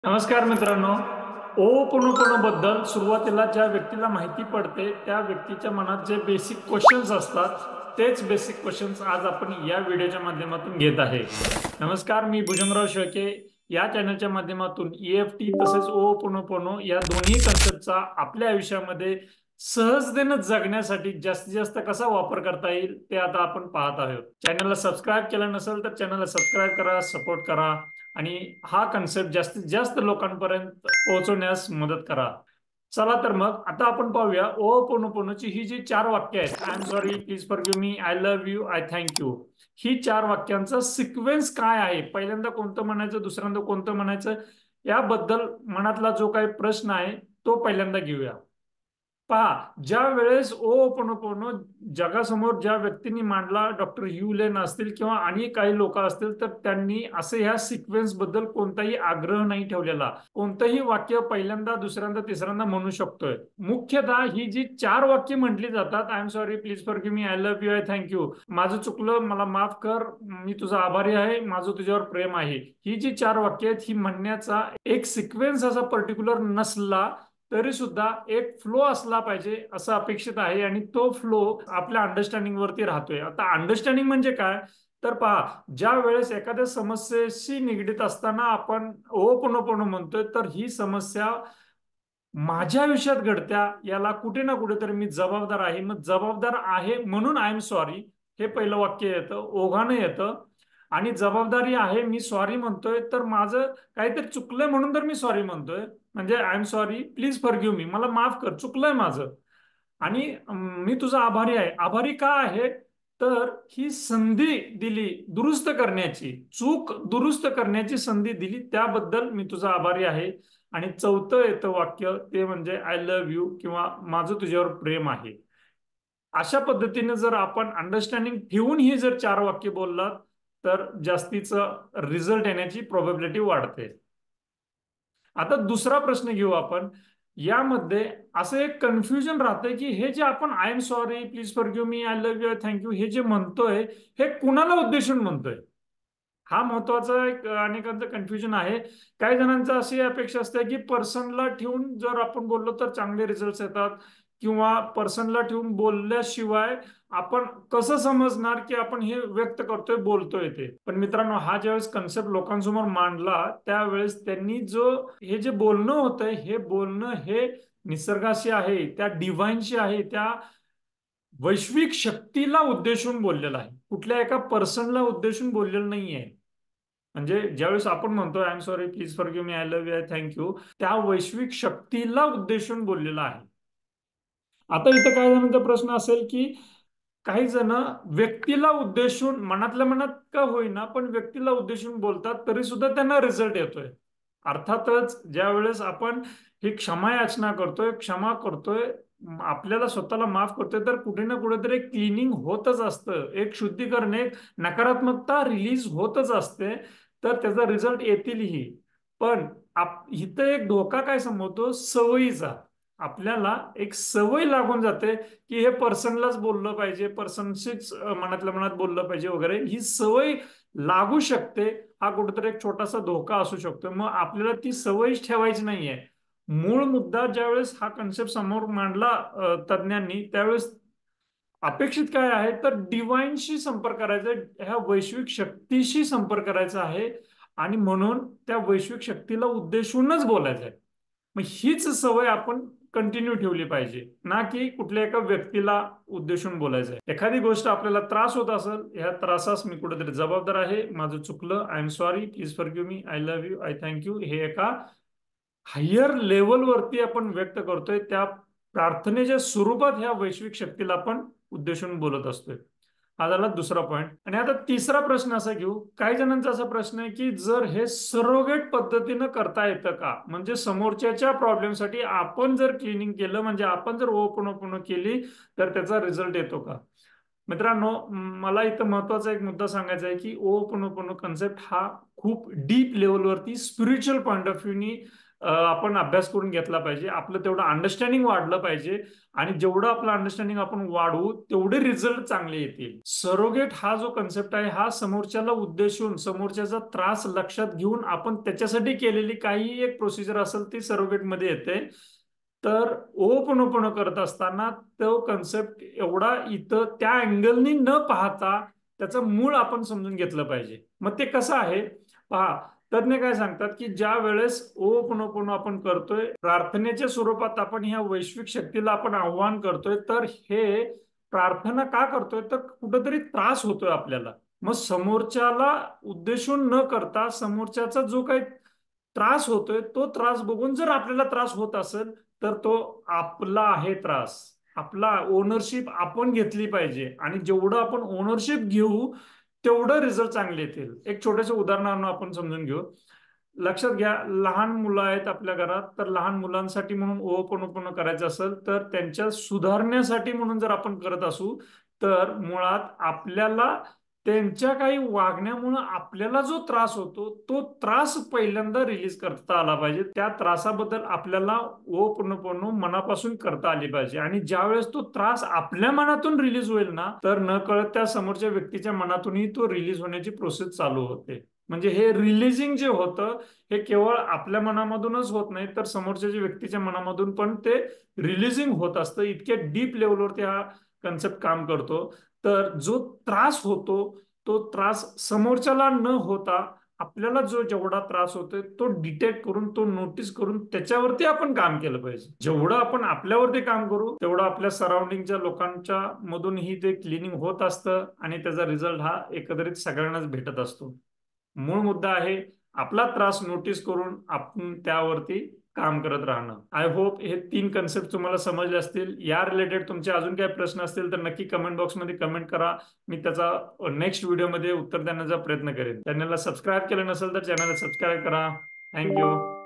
नमस्कार मित्रांनो. ओपोनोपोनो बद्दल सुरुवातीला ज्या व्यक्तीला माहिती पडते त्या व्यक्तीच्या मनात जे बेसिक क्वेश्चन्स असतात तेच बेसिक क्वेश्चन्स आज आपण या व्हिडिओच्या माध्यमातून घेत आहे. नमस्कार, मी भुजंगराव शेळके. या चॅनलच्या माध्यमातून EFT तसेच ओपोनोपोनो या दोन्ही कन्सेप्टचा आपल्या आयुष्यामध्ये सहजतेने जगण्यासाठी जास्तीत जास्त कसा वापर करता येईल ते आता आपण पाहत आहोत. चॅनलला सबस्क्राईब केलं नसेल तर चॅनलला सबस्क्राईब करा, सपोर्ट करा आणि हा कन्सेप्ट जास्तीत जास्त लोकांपर्यंत पोहोचवण्यास मदत करा. चला तर मग आता आपण पाहूया ओपोनोपोनोची ही जी 4 वाक्य आहेत, I am sorry, please forgive me, I love you, I thank you, ही 4 वाक्यांचा सिक्वेन्स काय आहे, पहिल्यांदा कोणतं म्हणायचं, दुसऱ्यांदा कोणतं म्हणायचं, याबद्दल मनातला जो काही प्रश्न आहे तो पहिल्यांदा घेऊया. पहा, ज्या वेळेस ओपोनोपोनो जगासमोर ज्या व्यक्तींनी मांडला, डॉक्टर ह्यू लेन असतील किंवा आणि काही लोक असतील, तर त्यांनी असे ह्या सिक्वेन्स बद्दल कोणताही आग्रह नाही ठेवलेला. कोणतंही वाक्य पहिल्यांदा, दुसऱ्यांदा, तिसऱ्यांदा म्हणू शकतोय. मुख्यतः ही जी 4 वाक्य म्हटली जातात, I am sorry, please forgive me, I love you, I thank you, माझं चुकलं, मला माफ कर, मी तुझा आभारी आहे, माझं तुझ्यावर प्रेम आहे, ही जी 4 वाक्य आहेत ही म्हणण्याचा एक सिक्वेन्स असा पर्टिक्युलर नसला तरी सुद्धा एक फ्लो असला पाहिजे असं अपेक्षित आहे. आणि तो फ्लो आपल्या अंडरस्टँडिंग वरती राहतोय. आता अंडरस्टँडिंग म्हणजे काय, तर पहा, ज्या वेळेस एखाद्या समस्येशी निगडीत असताना आपण ओपोनोपोनो म्हणतोय, तर ही समस्या माझ्या आयुष्यात घडत्या, याला कुठे ना कुठेतरी मी जबाबदार आहे, मग जबाबदार आहे म्हणून आय एम सॉरी हे पहिलं वाक्य येतं, ओघानं येतं. आणि जबाबदारी आहे, मी सॉरी म्हणतोय, तर माझं काहीतरी चुकलंय म्हणून तर मी सॉरी म्हणतोय, म्हणजे I am sorry, please forgive मी, मला माफ कर, चुकलंय माझं. आणि मी तुझा आभारी आहे. आभारी का आहे, तर ही संधी दिली दुरुस्त करण्याची, चूक दुरुस्त करण्याची संधी दिली, त्याबद्दल मी तुझा आभारी आहे. आणि चौथं येतं वाक्य, ते म्हणजे आय लव्ह यू किंवा माझं तुझ्यावर प्रेम आहे. अशा पद्धतीने जर आपण अंडरस्टँडिंग ठेवून ही जर 4 वाक्य बोललात तर जास्तीचं रिझल्ट येण्याची प्रोबॅबिलिटी वाढते. आता दुसरा प्रश्न घेऊ आपण. यामध्ये असं एक कन्फ्युजन राहतंय की हे जे आपण I am sorry, please forgive me, I love you, thank you हे जे म्हणतोय, हे कुणाला उद्देशून म्हणतोय, हा महत्वाचा एक अनेकांचं कन्फ्युजन आहे. काही जणांचं अशी अपेक्षा असते की पर्सनला ठेवून जर आपण बोललो तर चांगले रिझल्ट येतात, किंवा पर्सनला ठेवून बोलल्याशिवाय आपण कसं समजणार की आपण हे व्यक्त करतोय, बोलतोय ते. पण मित्रांनो, हा ज्यावेळेस कन्सेप्ट लोकांसमोर मांडला त्यावेळेस त्यांनी जो हे जे बोलणं होतंय, हे बोलणं हे निसर्गाशी आहे, त्या डिव्हाइनशी आहे, त्या वैश्विक शक्तीला उद्देशून बोललेलं आहे, कुठल्या एका पर्सनला उद्देशून बोललेलं नाहीये. म्हणजे ज्यावेळेस आपण म्हणतो I am sorry, please forgive me, I love you, I thank you, त्या वैश्विक शक्तीला उद्देशून बोललेला आहे. आता इथं काही जणांचा प्रश्न असेल की काही जण व्यक्तीला उद्देशून मनातल्या मनात का होईना पण व्यक्तीला उद्देशून बोलतात, तरी सुद्धा त्यांना रिझल्ट येतोय. अर्थातच ज्या वेळेस आपण ही क्षमा याचना करतोय, क्षमा करतोय, आपल्याला स्वतःला माफ करतोय, तर कुठे ना कुठेतरी एक क्लिनिंग होतच असतं, एक शुद्धीकरण, एक नकारात्मकता रिलीज होतच असते. तर त्याचा रिझल्ट येतीलही. पण इथं एक धोका काय समोरतो, सवयीचा. आपल्याला एक सवय लागून जाते की हे पर्सनलाच बोललं पाहिजे, पर्सनशीच मनातल्या मनात बोललं पाहिजे वगैरे, ही सवय लागू शकते. हा कुठेतरी एक छोटासा धोका असू शकतो. मग आपल्याला ती सवयच ठेवायची नाहीये. मूळ मुद्दा ज्यावेळेस हा कन्सेप्ट समोर मांडला तज्ञांनी, त्यावेळेस अपेक्षित काय आहे, तर डिवाइनशी संपर्क करायचा आहे, ह्या वैश्विक शक्तीशी संपर्क करायचा आहे. आणि म्हणून त्या वैश्विक शक्तीला उद्देशूनच बोलायचं आहे. मग हीच सवय आपण कंटिन्यू ठेवली पाहिजे, ना की कुठल्या एका व्यक्तीला उद्देशून बोलायचं आहे. एखादी गोष्ट आपल्याला त्रास होत असेल, ह्या त्रासास मी कुठेतरी जबाबदार आहे, माझं चुकलं, I am sorry, please forgive me, I love you, I thank you, हे एका हायर लेवलवरती आपण व्यक्त करतोय, त्या प्रार्थनेच्या स्वरूपात ह्या वैश्विक शक्तीला आपण उद्देशून बोलत असतोय. हा झाला दुसरा पॉईंट. आणि आता तिसरा प्रश्न असा घेऊ. काही जणांचा असा प्रश्न आहे की जर हे सरोगेट पद्धतीनं करता येतं का, म्हणजे समोरच्याच्या प्रॉब्लेमसाठी आपण जर क्लिनिंग केलं, म्हणजे आपण जर ओपन केली तर त्याचा रिझल्ट येतो का. मित्रांनो, मला इथं महत्वाचा एक मुद्दा सांगायचा आहे की ओपनोपनो कन्सेप्ट हा खूप डीप लेवलवरती स्पिरिच्युअल पॉईंट ऑफ व्ह्यूनी आपण अभ्यास करून घेतला पाहिजे. आपलं तेवढं अंडरस्टँडिंग वाढलं पाहिजे आणि जेवढं आपलं अंडरस्टँडिंग आपण वाढवू तेवढे रिझल्ट चांगले येतील. सरोगेट हा जो कन्सेप्ट आहे हा समोरच्याला उद्देशून समोरच्याचा त्रास लक्षात घेऊन आपण त्याच्यासाठी केलेली काही एक प्रोसिजर असेल ती सरोगेट मध्ये येते. तर ओपन करत असताना तो कन्सेप्ट एवढा इथं त्या अँगलनी न पाहता त्याचं मूळ आपण समजून घेतलं पाहिजे. मग ते कसं आहे पहा, तज्ञ काय सांगतात की ज्या वेळेस ओपन आपण करतोय प्रार्थनेच्या स्वरूपात आपण ह्या वैश्विक शक्तीला आपण आव्हान करतोय, तर हे प्रार्थना का करतोय तर कुठंतरी त्रास होतोय आपल्याला. मग समोरच्याला उद्देशून न करता समोरच्याचा जो काही त्रास होतोय तो त्रास बघून जर आपल्याला त्रास होत असेल तर तो आपला आहे त्रास. आपला ओनरशिप आपण घेतली पाहिजे आणि जेवढं आपण ओनरशिप घेऊ तेवढं रिझल्ट चांगले येतील. एक छोटंसं उदाहरण आपण समजून घेऊ. लक्षात घ्या, लहान मुलं आहेत आपल्या घरात, तर लहान मुलांसाठी म्हणून ओपन करायचं असेल तर त्यांच्या सुधारण्यासाठी म्हणून जर आपण करत असू तर मुळात आपल्याला त्यांच्या काही वागण्यामुळे आपल्याला जो त्रास होतो तो त्रास पहिल्यांदा रिलीज करता आला पाहिजे. त्या त्रासाबद्दल आपल्याला ओपन मनापासून करता आली पाहिजे आणि ज्यावेळेस तो त्रास आपल्या मनातून रिलीज होईल ना तर न कळत त्या समोरच्या व्यक्तीच्या मनातूनही तो रिलीज होण्याची प्रोसेस चालू होते. म्हणजे हे रिलीजिंग जे होतं हे केवळ आपल्या मनामधूनच होत नाही तर समोरच्या व्यक्तीच्या मनामधून पण ते रिलीजिंग होत असतं. इतक्या डीप लेवलवरती हा कन्सेप्ट काम करतो. तर जो त्रास होतो तो त्रास समोरच्याला न होता आपल्याला जो जेवढा त्रास होतोय तो डिटेक्ट करून तो नोटीस करून त्याच्यावरती आपण काम केलं पाहिजे. जेवढं आपण आपल्यावरती काम करू तेवढं आपल्या सराउंडिंगच्या लोकांच्या मधूनही ते क्लिनिंग होत असतं आणि त्याचा रिझल्ट हा एकंदरीत सगळ्यांनाच भेटत असतो. मूळ मुद्दा आहे आपला त्रास नोटीस करून आपण त्यावरती काम करत राहणं. आय होप हे 3 कन्सेप्ट तुम्हाला समजले असतील. या रिलेटेड तुमचे अजून काही प्रश्न असतील तर नक्की कमेंट बॉक्समध्ये कमेंट करा. मी त्याचा नेक्स्ट व्हिडिओमध्ये उत्तर देण्याचा प्रयत्न करेन. चॅनलला सबस्क्राईब केलं नसेल तर चॅनलला सबस्क्राईब करा. थँक्यू.